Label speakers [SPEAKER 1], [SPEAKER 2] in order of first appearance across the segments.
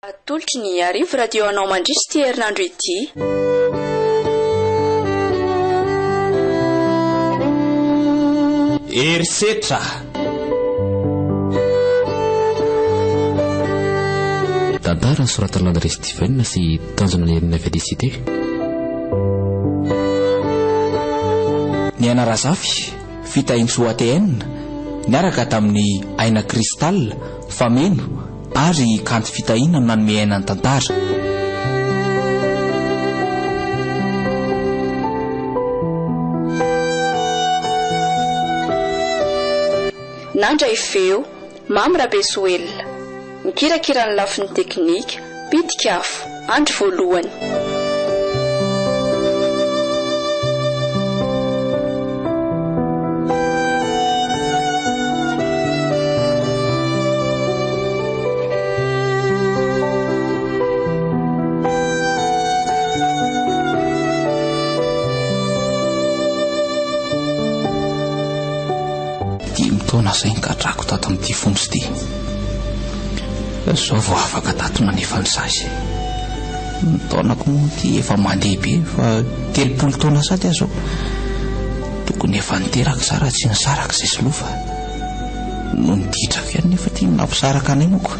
[SPEAKER 1] Atolotry ny arivo radio anao mandrisy ty herinandro ity.
[SPEAKER 2] Erisetra tantara soratana André Steven sy tanjona ny herin'ny Félicité.
[SPEAKER 3] Ny anarazafy fitahiny Soaten niaraka tamin'ny aina Kristal, Fameno ary kanto fitahina no nanome aina ny tantara.
[SPEAKER 1] Nandray feo Mamy Rabesoela, mikirakira ny lafin'ny teknika, pitika afo, andro voalohany.
[SPEAKER 3] Taona izay nikadrako tato amin'ity fontsy ity. Izao vao afaka tato manefa ny zazy. Ny taonako moa ity efa mandeha be, fa 30 taona sady aho zao. Tokony efa niteraka tsara tsy nisaraka izay sy lofa. No niditrako ihany nefa tia nampisaraka anay moko.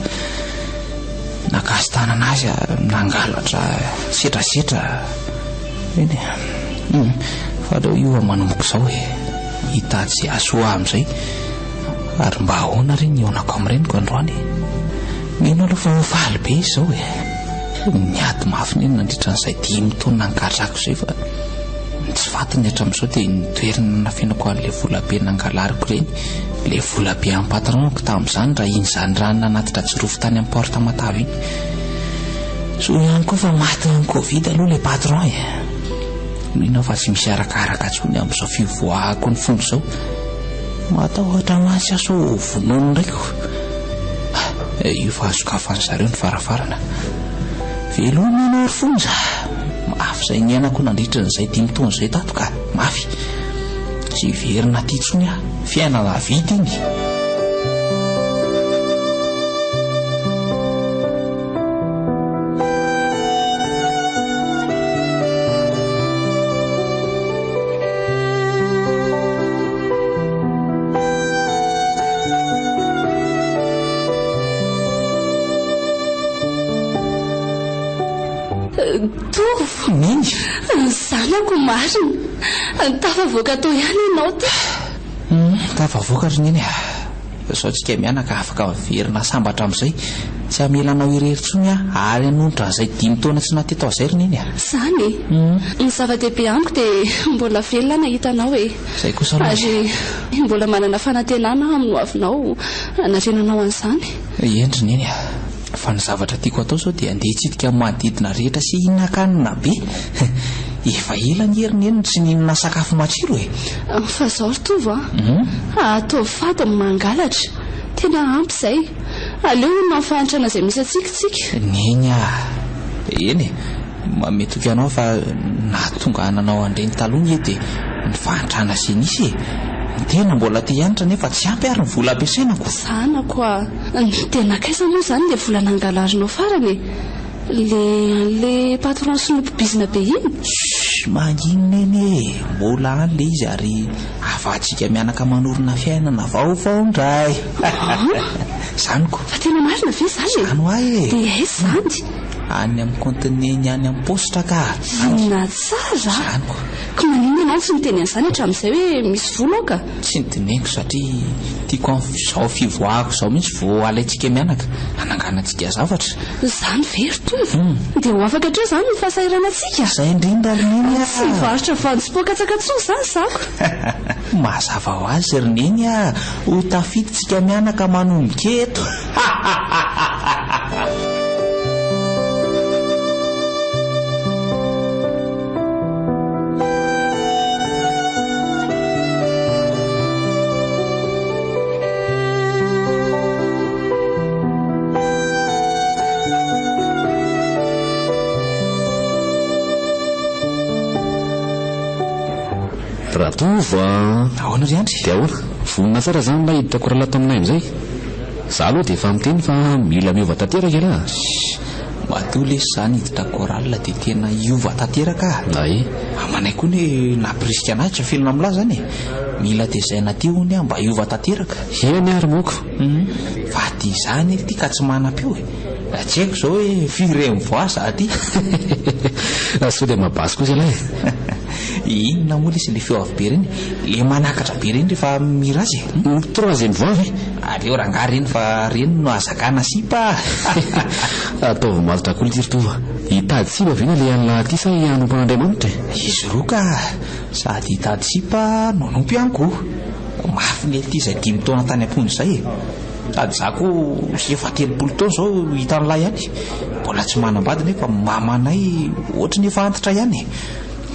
[SPEAKER 3] Nakasitanana azy nangalatra setrasetra. Eny fa aleo io manomboka izao hitady izay asoa amin'izay. Ary mba ahoana reny ionako amin'ireniko androany. Mino aloha fa faly be izao niady mafy neny nandritra n'izay 10 taona nangadrako izay fa tsy fatiny hatramin'izao dia nitoerana nafenako an'ilay volabe nangalariko ireny. Ilay volabe amin'ny patronako tamin'izany raha iny izany rano nanatitra jirofo tany amin'ny porte Matavy iny. So ihany koa fa maty ny Covid aloha ilay patron mino fa tsy misy arakaraka tsony amin'izao fivoahako ny fomba izao. Matao ohatra matsy aso vonono ndraiko. Io fa azokafan'ny zareo ny farafarana. Velona ianao fonja. Mafy izay ny ainako nandritra n'izay 10 taona izay tato ka mafy. Tsy verina ty tsony fiainana vita iny.
[SPEAKER 1] Tovo
[SPEAKER 3] niny
[SPEAKER 1] zanako marina tafavoaka tao ihany ianao ty.
[SPEAKER 3] Tafavoaka ry niny sao tsika mianaka afaka verina sambatra amin'izay tsy amelanao irerintsony ary anontra an'izay 10 taona tsy naty tao izay ry niny
[SPEAKER 1] zany ny zava-dehibe amiko dia mbola velona nahitanao
[SPEAKER 3] zay kosa
[SPEAKER 1] ary mbola manana fanantenana amin'ny hoavinao narenanao an'izany.
[SPEAKER 3] Endry niny fa ny zavatra tiako atao zao dia andeha hitsidika amin'ny manodidina rehetra sy hihinan-kanina be. Efa ela ny herineny tsy nihinana sakafo matsiro
[SPEAKER 1] fa zao ry tovo atao fady mangalatra tena ampy izay. Aleo mafantrana izay misy atsikitsika
[SPEAKER 3] niny eny mametoky anao fa nahatonga ananao andreny taloha dia ny fahantrana sy nisy tena mbola te hianatra nefa tsy ampy ary ny vola ampiasainako.
[SPEAKER 1] Zanako tena kaisa moa izany le vola nangalarinao farany le patron sonompobizina be iny.
[SPEAKER 3] Manginona eny mbola any le izy ary afatsika mianaka manorina fiainana vaovao ndray. Zaniko
[SPEAKER 1] fa tena marina ve zany
[SPEAKER 3] zany hoahy
[SPEAKER 1] dia aizy zany
[SPEAKER 3] any amin'ny kontineny any amin'ny postra ka
[SPEAKER 1] na tsara
[SPEAKER 3] zaniko.
[SPEAKER 1] Ka manino ianao tsy niteny an'izany hatramin'izay hoe misy vola ka?
[SPEAKER 3] Tsy niteneniko satria tiako amin'izao fivoahako izao mihitsy vao alaitsika mianaka hananganantsika zavatra.
[SPEAKER 1] Zany very tovo dia ho afaka hatreo izany ny fahasairana antsika.
[SPEAKER 3] Izay indrindra ry niny
[SPEAKER 1] sy varotra vandim-poakatsakatsony izany zako.
[SPEAKER 3] Mazava ho azy ry niny ho tafiditsika mianaka manomboka eto.
[SPEAKER 2] Raha tova
[SPEAKER 3] ahoana ry andry
[SPEAKER 2] dia ahoana vonina tsara zany mahiditra koralato aminay amin'izay. Za aloha dia efa miteny fa mila miova tanteraka ialahy.
[SPEAKER 3] matoa zany hiditra koralina dia tena iova tanteraka.
[SPEAKER 2] ay
[SPEAKER 3] amanay koa ny nampirisika anazy filona amila zany mila tezaina ty hony a mba iova tanteraka.
[SPEAKER 2] eny ary moko
[SPEAKER 3] fa ty zany ty ka tsy manam-pio tsy haiko zao hoe firy mivoasa ty
[SPEAKER 2] sao dia mabasy kosa ilay
[SPEAKER 3] inona moa lesy le feo avy be reny le manakatra be reny rehefa mirazy
[SPEAKER 2] troisième voix ve
[SPEAKER 3] aleo rangaha reny fa reny no azakana sipa
[SPEAKER 2] ataovy malotra koa litirtova hitady sipa vena le an'lahaty sa ianompan'andriamanitra
[SPEAKER 3] izy roa ka sady hitady sipa nonompo ihany koa mafy ny ty izay 5 taona tany am-pony zay sady za koa sy efa 30 taona zao hitan'lahy ihany mbola tsy manambady nefa mamanay ohatry ny efa antitra ihany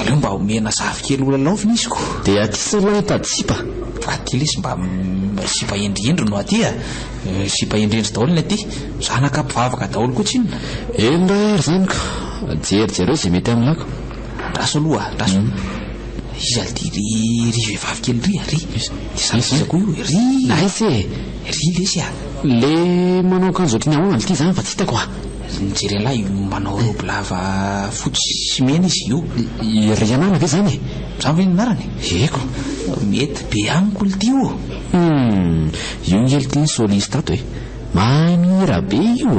[SPEAKER 3] aleo mba omena zafikely olalaovina izy ko
[SPEAKER 2] dia atysan'lahy hitady sipa
[SPEAKER 3] fa ty lesy mba sipa endriendry no aty sipa endriendry daholo ny aty zanaka mpivavaka daholo koa tsinona
[SPEAKER 2] enda ary zany ka jerijereo zay mety amin'lako
[SPEAKER 3] raso aloha raso izy alty ry vehivavy kely ry ty zanizako io ry
[SPEAKER 2] naizy
[SPEAKER 3] ry lesy
[SPEAKER 2] le manao akanjo ohatry ny ahoana ty zany fa tsy hitako
[SPEAKER 3] nijery an'lahy manao robe lava fotsy sy mena izy io
[SPEAKER 2] ry anana ve zany
[SPEAKER 3] zany ve ninarany
[SPEAKER 2] eko
[SPEAKER 3] mety be aniko ly ty io
[SPEAKER 2] io ngely ty ny soliste ato mamira be io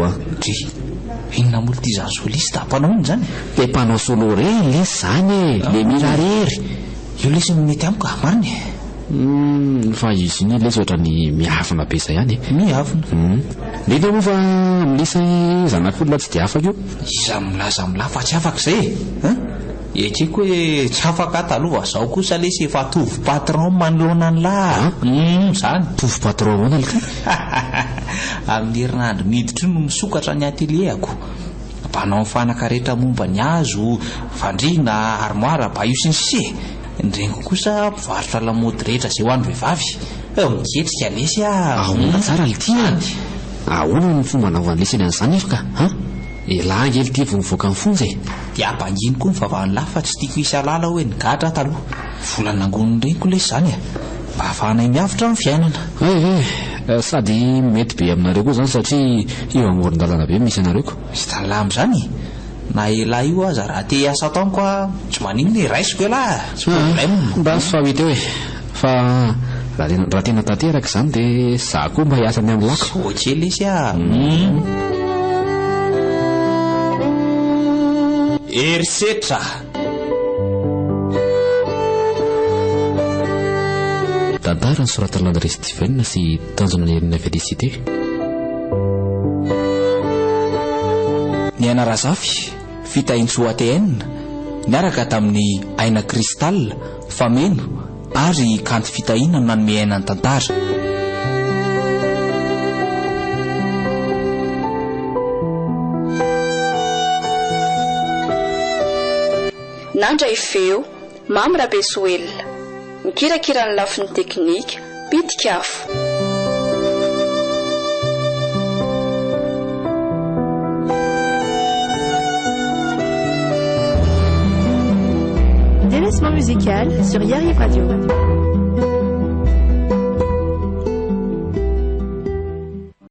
[SPEAKER 3] ry inona moly ty zany soliste mpanao iny zany
[SPEAKER 2] de mpanao solo re lesy zany le mira rery
[SPEAKER 3] io lesy mety amiko mariny
[SPEAKER 2] fa izy ny lesy ohatra ny miafina be zay ihany
[SPEAKER 3] miafina
[SPEAKER 2] ndrindra moa fa milisa zanak'olona tsy dia afaka io
[SPEAKER 3] iza milaza milahy fa tsy afaka zay etreko hoe tsy afaka taloha zao kosa lesy efa tovy patron manoloana ny lahy zany
[SPEAKER 2] tovy patron hoana lika
[SPEAKER 3] amin'ny herinandro miditra io no misokatra ny atelier-ako mpanao fanaka rehetra momba ny hazo fandrina armoire ba io sinsise ndrengo kosa mpivarotra lamody rehetra zay ho an'ny vehivavy miketrika lesy
[SPEAKER 2] ahoana tsara le ty ahoana ny fomba naovany lesy any an'izany efa ka elahy ngely ty vomivoaka ny fonja
[SPEAKER 3] dia ampanginy koa ny vavahany lahy fa tsy tiako isa lala hoe nigatra taloha volana angoniny reny koa lesy zany mba ahafahanay miavitra ny fiainana
[SPEAKER 2] sady mety be aminareo koa zany satria io amoron-dalana be misy anareo ko
[SPEAKER 3] sy tanlahy am'zany na elahy io aza raha te asa taonko tsy manino ny raisiko elahy tsy problème
[SPEAKER 2] mba sy fahita hoe fa raha tena tanteraka zany dia za koa mba hiasa ny amin'ny lako
[SPEAKER 3] ohatsy lesy erisetra
[SPEAKER 2] tantara ny soratan'André Steven sy tanjona ny herin'ny Félicité
[SPEAKER 3] ny anarazafy fitahin-tsoa ATN niaraka tamin'ny aina cristal fameno ary kanty fitahina no nanome ainany tantara
[SPEAKER 4] nandra ifeo mamy rabesoela mikirakira ny lafin'ny teknika pitikafo
[SPEAKER 5] Délaissement musical sur Yari Radio.